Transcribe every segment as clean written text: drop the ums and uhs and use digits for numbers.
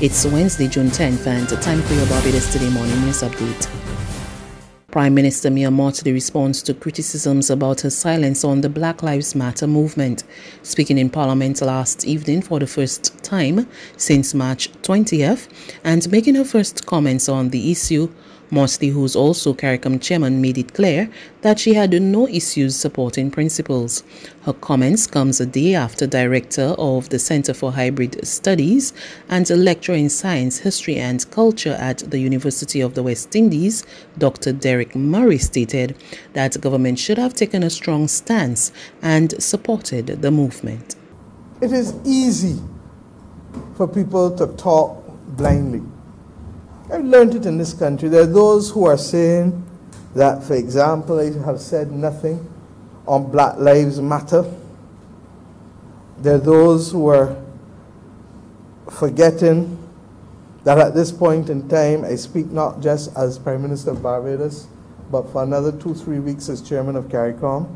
It's Wednesday, June 10th, and time for your Barbados Today Morning News Update. Prime Minister Mia Mottley responds to criticisms about her silence on the Black Lives Matter movement. Speaking in Parliament last evening for the first time since March 20th and making her first comments on the issue, Mottley, who's also CARICOM chairman, made it clear that she had no issues supporting principles. Her comments comes a day after Director of the Center for Hybrid Studies and a lecturer in Science, History and Culture at the University of the West Indies, Dr. Derek Murray, stated that government should have taken a strong stance and supported the movement. It is easy for people to talk blindly. I've learned it in this country. There are those who are saying that, for example, I have said nothing on Black Lives Matter. There are those who are forgetting that at this point in time, I speak not just as Prime Minister of Barbados, but for another 2-3 weeks as Chairman of CARICOM.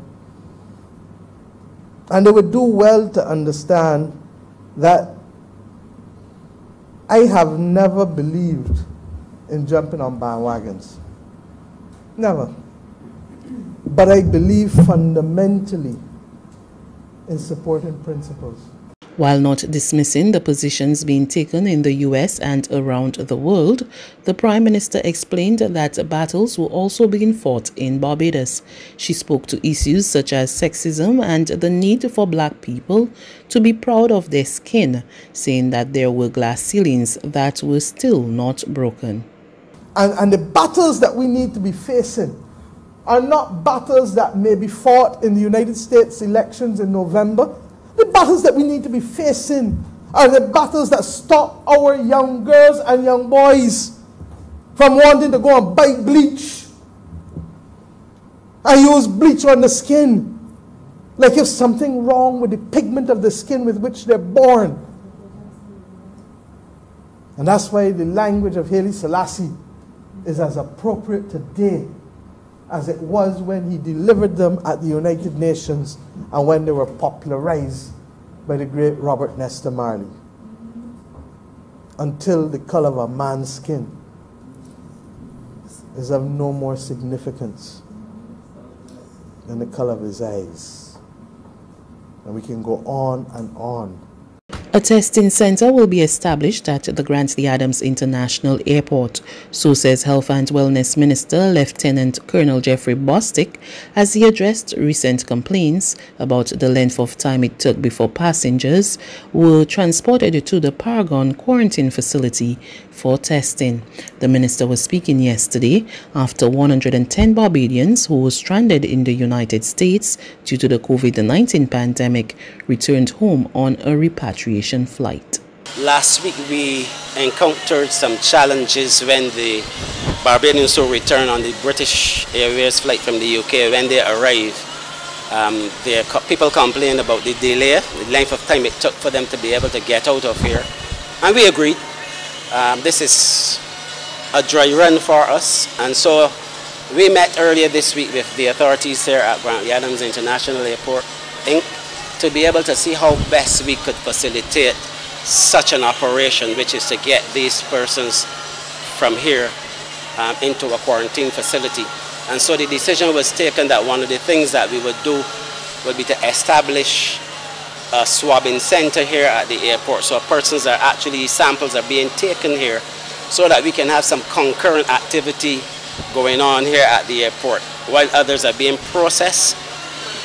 And they would do well to understand that I have never believed in jumping on bandwagons. Never. But I believe fundamentally in supporting principles. While not dismissing the positions being taken in the US and around the world, the Prime Minister explained that battles were also being fought in Barbados. She spoke to issues such as sexism and the need for black people to be proud of their skin, saying that there were glass ceilings that were still not broken. And the battles that we need to be facing are not battles that may be fought in the United States elections in November. The battles that we need to be facing are the battles that stop our young girls and young boys from wanting to go and buy bleach and use bleach on the skin, like if something wrong with the pigment of the skin with which they're born. And that's why the language of Haile Selassie is as appropriate today as it was when he delivered them at the United Nations and when they were popularized by the great Robert Nesta Marley. Until the color of a man's skin is of no more significance than the color of his eyes. And we can go on and on. A testing center will be established at the Grantley Adams International Airport, so says Health and Wellness Minister Lieutenant Colonel Jeffrey Bostic as he addressed recent complaints about the length of time it took before passengers were transported to the Paragon quarantine facility for testing. The minister was speaking yesterday after 110 Barbadians who were stranded in the United States due to the COVID-19 pandemic returned home on a repatriation flight. Last week we encountered some challenges when the Barbadians who returned on the British Airways flight from the UK, when they arrived, people complained about the delay, the length of time it took for them to be able to get out of here. And we agreed. This is a dry run for us, and so we met earlier this week with the authorities here at Grantley Adams International Airport, Inc., to be able to see how best we could facilitate such an operation, which is to get these persons from here into a quarantine facility. And so the decision was taken that one of the things that we would do would be to establish a swabbing center here at the airport. So persons are actually, samples are being taken here so that we can have some concurrent activity going on here at the airport. While others are being processed,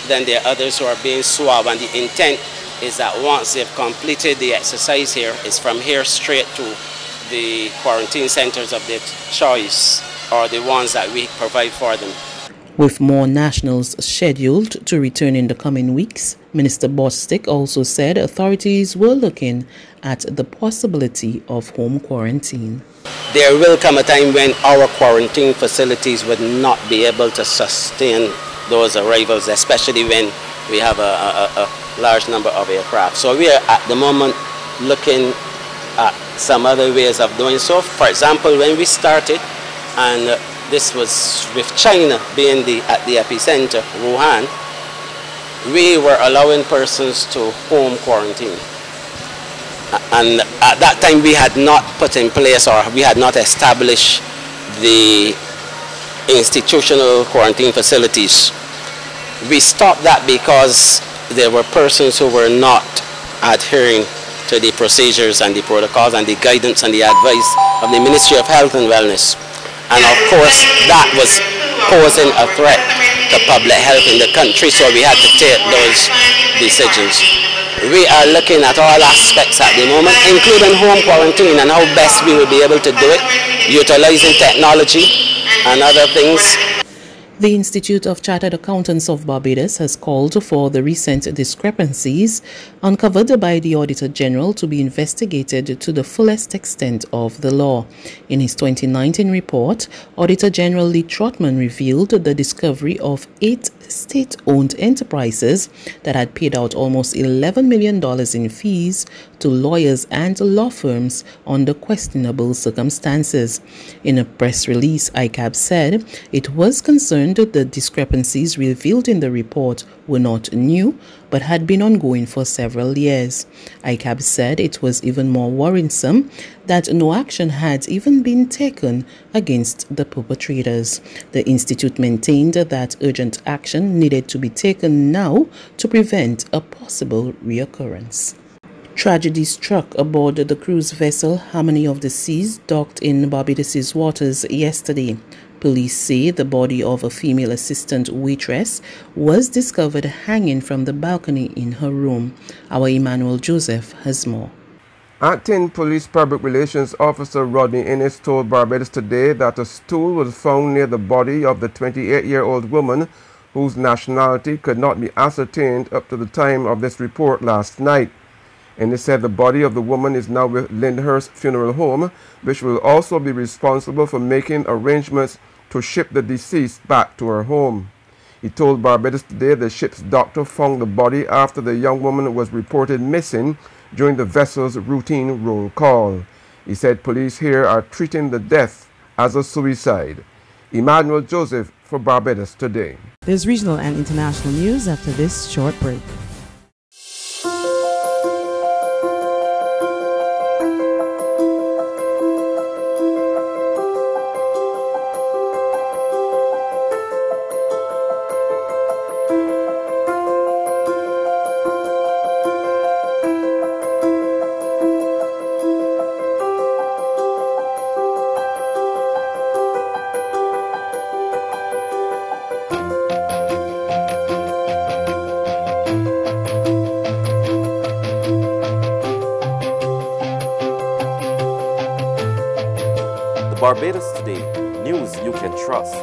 then there are others who are being swabbed, and the intent is that once they've completed the exercise here, it's from here straight to the quarantine centers of their choice, or the ones that we provide for them. With more nationals scheduled to return in the coming weeks, Minister Bostic also said authorities were looking at the possibility of home quarantine. There will come a time when our quarantine facilities would not be able to sustain those arrivals, especially when we have a large number of aircraft. So we are at the moment looking at some other ways of doing so. For example, when we started, and this was with China being at the epicenter, Wuhan, we were allowing persons to home quarantine. And at that time we had not put in place, or we had not established, the institutional quarantine facilities. We stopped that because there were persons who were not adhering to the procedures and the protocols and the guidance and the advice of the Ministry of Health and Wellness. And of course that was posing a threat to public health in the country, so we had to take those decisions. We are looking at all aspects at the moment, including home quarantine and how best we will be able to do it, utilizing technology and other things. The Institute of Chartered Accountants of Barbados has called for the recent discrepancies uncovered by the Auditor General to be investigated to the fullest extent of the law. In his 2019 report, Auditor General Lee Trotman revealed the discovery of 8 state-owned enterprises that had paid out almost $11 million in fees to lawyers and law firms under questionable circumstances. In a press release, ICAB'S said it was concerned the discrepancies revealed in the report were not new but had been ongoing for several years. ICAB'S said it was even more worrisome that no action had even been taken against the perpetrators. The Institute maintained that urgent action needed to be taken now to prevent a possible reoccurrence. Tragedy struck aboard the cruise vessel Harmony of the Seas docked in Barbados's waters yesterday. Police say the body of a female assistant waitress was discovered hanging from the balcony in her room. Our Emmanuel Joseph has more. Acting Police Public Relations Officer Rodney Innes told Barbados Today that a stool was found near the body of the 28-year-old woman whose nationality could not be ascertained up to the time of this report last night. Innes said the body of the woman is now with Lyndhurst Funeral Home, which will also be responsible for making arrangements to ship the deceased back to her home. He told Barbados Today the ship's doctor found the body after the young woman was reported missing during the vessel's routine roll call. He said police here are treating the death as a suicide. Emmanuel Joseph for Barbados Today. There's regional and international news after this short break. Barbados Today, news you can trust.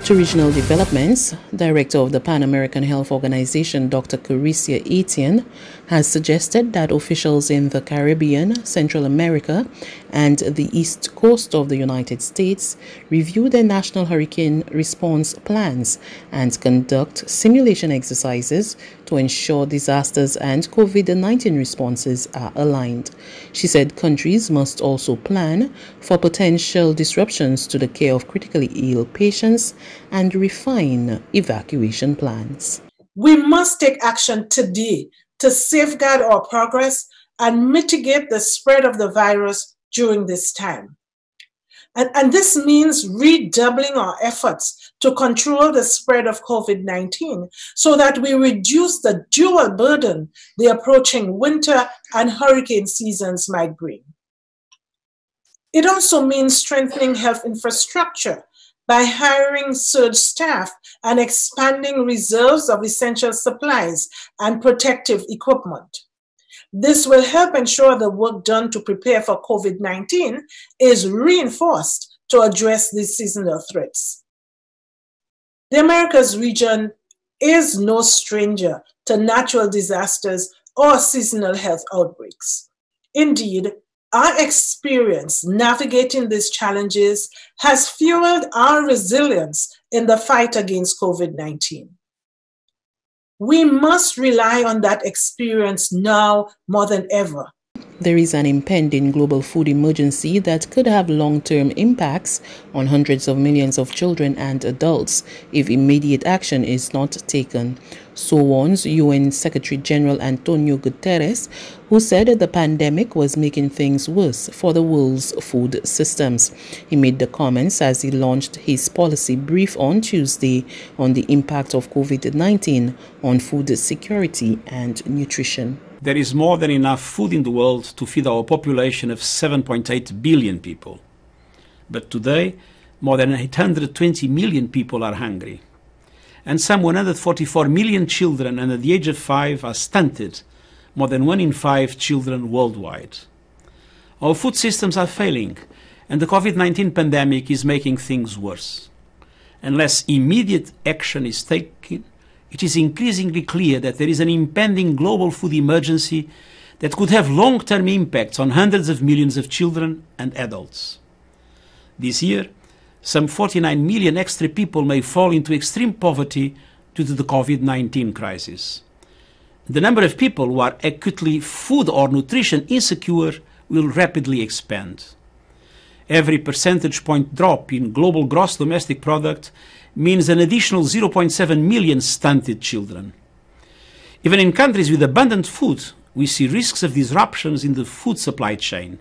To regional developments, Director of the Pan American Health Organization, Dr. Carissa Etienne, has suggested that officials in the Caribbean, Central America, and the East Coast of the United States review their national hurricane response plans and conduct simulation exercises to ensure disasters and COVID-19 responses are aligned. She said countries must also plan for potential disruptions to the care of critically ill patients and refine evacuation plans. We must take action today to safeguard our progress and mitigate the spread of the virus during this time. And this means redoubling our efforts to control the spread of COVID-19 so that we reduce the dual burden the approaching winter and hurricane seasons might bring. It also means strengthening health infrastructure by hiring surge staff and expanding reserves of essential supplies and protective equipment. This will help ensure the work done to prepare for COVID-19 is reinforced to address these seasonal threats. The Americas region is no stranger to natural disasters or seasonal health outbreaks. Indeed, our experience navigating these challenges has fueled our resilience in the fight against COVID-19. We must rely on that experience now more than ever. There is an impending global food emergency that could have long-term impacts on hundreds of millions of children and adults if immediate action is not taken. So warns UN Secretary General Antonio Guterres, who said that the pandemic was making things worse for the world's food systems. He made the comments as he launched his policy brief on Tuesday on the impact of COVID-19 on food security and nutrition. There is more than enough food in the world to feed our population of 7.8 billion people. But today, more than 820 million people are hungry. And some 144 million children under the age of 5 are stunted, more than 1 in 5 children worldwide. Our food systems are failing, and the COVID-19 pandemic is making things worse. Unless immediate action is taken, it is increasingly clear that there is an impending global food emergency that could have long-term impacts on hundreds of millions of children and adults. This year, some 49 million extra people may fall into extreme poverty due to the COVID-19 crisis. The number of people who are acutely food or nutrition insecure will rapidly expand. Every percentage point drop in global gross domestic product means an additional 0.7 million stunted children. Even in countries with abundant food, we see risks of disruptions in the food supply chain.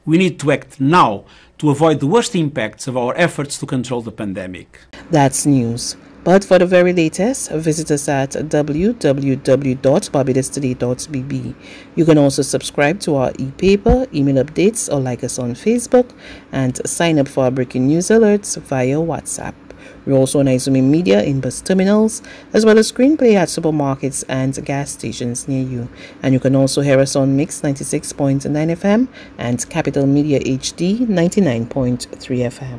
We need to act now to avoid the worst impacts of our efforts to control the pandemic. That's news. But for the very latest, visit us at www.barbadostoday.bb. You can also subscribe to our e-paper, email updates, or like us on Facebook, and sign up for our breaking news alerts via WhatsApp. We're also on Izumi Media in bus terminals, as well as screenplay at supermarkets and gas stations near you. And you can also hear us on Mix 96.9 FM and Capital Media HD 99.3 FM.